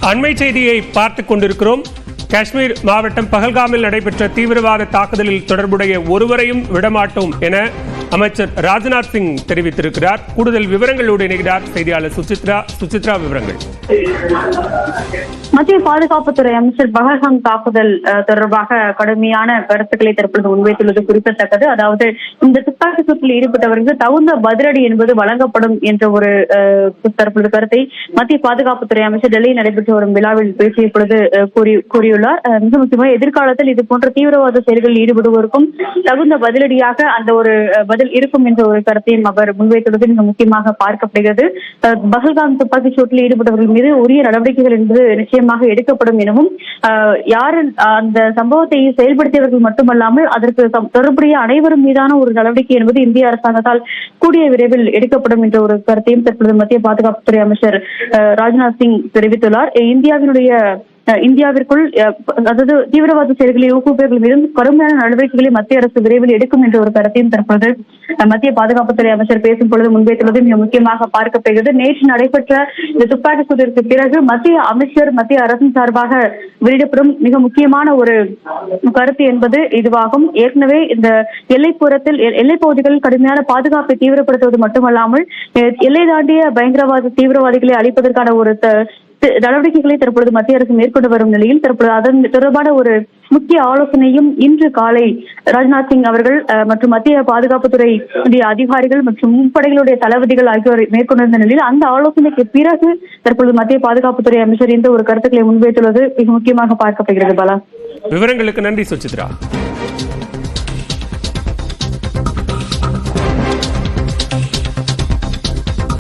அண்மை செய்தியை பார்த்துக் கொண்டிருக்கிறோம். காஷ்மீர் மாவட்டம் பஹல்காமில் நடைபெற்ற தீவிரவாத தாக்குதலில் தொடர்புடைய ஒருவரையும் விடமாட்டோம் என அமைச்சர் ராஜ்நாத் சிங் தெரிவித்திருக்கிறார். கூடுதல் விவரங்களோடு இணைகிறார் செய்தியாளர் சுசித்ரா. விவரங்கள். மத்திய பாதுகாப்புத்துறை அமைச்சர் பஹல்காம் தாக்குதல் தொடர்பாக கடுமையான கருத்துக்களை தற்பொழுது முன்வைத்துள்ளது குறிப்பிடத்தக்கது. அதாவது இந்த துப்பாக்கி சூட்டில் ஈடுபட்டவர்களுக்கு தகுந்த பதிலடி என்பது வழங்கப்படும் என்ற ஒரு தற்பொழுது கருத்தை மத்திய பாதுகாப்புத்துறை அமைச்சர் டெல்லியில் நடைபெற்ற ஒரு விழாவில் பேசிய பொழுது கூறியுள்ளார். மிக முக்கியமாக எதிர்காலத்தில் இது போன்ற தீவிரவாத செயல்களில் ஈடுபடுவோருக்கும் தகுந்த பதிலடியாக அந்த ஒரு பதில் இருக்கும் என்ற ஒரு கருத்தையும் அவர் முன்வைத்துள்ளது மிக முக்கியமாக பார்க்கப்படுகிறது. பஹல்காம் துப்பாக்கி சூட்டில் ஈடுபட்டவர்கள் மீது உரிய நடவடிக்கைகள் என்பது நிச்சயமாக எடுக்கப்படும் எனவும், யார் அந்த சம்பவத்தை செயல்படுத்தியவர்கள் மட்டுமல்லாமல் அதற்கு தொடர்புடைய அனைவரும் மீதான ஒரு நடவடிக்கை என்பது இந்திய அரசாங்கத்தால் கூடிய விரைவில் எடுக்கப்படும் என்ற ஒரு கருத்தையும் தற்பொழுது மத்திய பாதுகாப்புத்துறை அமைச்சர் ராஜ்நாத் சிங் தெரிவித்துள்ளார். இந்தியாவிற்குள் அதாவது தீவிரவாத செயல்களை ஊக்குவிப்பவர்கள் மீதும் கடுமையான நடவடிக்கைகளை மத்திய அரசு விரைவில் எடுக்கும் என்ற ஒரு கருத்தையும் தற்போது மத்திய பாதுகாப்புத்துறை அமைச்சர் பேசும் பொழுது முன்வைத்துள்ளது மிக முக்கியமாக பார்க்கப்படுகிறது. நேற்று நடைபெற்ற இந்த துப்பாக்கி சூட்டிற்கு பிறகு மத்திய அரசின் சார்பாக வெளியிடப்படும் மிக முக்கியமான ஒரு கருத்து என்பது இதுவாகும். ஏற்கனவே இந்த எல்லைப் பகுதிகளில் கடுமையான பாதுகாப்பை தீவிரப்படுத்துவது மட்டுமல்லாமல் எல்லை தாண்டிய பயங்கரவாத தீவிரவாதிகளை அழிப்பதற்கான ஒரு நடவடிக்கைகளை தற்பொழுது மத்திய அரசு மேற்கொண்டு வரும் நிலையில் தற்பொழுது அதன் தொடர்பான ஒரு முக்கிய ஆலோசனையும் இன்று காலை ராஜ்நாத் சிங் அவர்கள் மற்றும் மத்திய பாதுகாப்புத்துறை அதிகாரிகள் மற்றும் முப்படைகளுடைய தளபதிகள் ஆகியோர் மேற்கொண்டிருந்த நிலையில் அந்த ஆலோசனைக்கு பிறகு தற்பொழுது மத்திய பாதுகாப்புத்துறை அமைச்சர் இந்த ஒரு கருத்துக்களை முன்வைத்துள்ளது மிக முக்கியமாக பார்க்கப்படுகிறது. பாலா, விவரங்களுக்கு நன்றி சுசித்ரா.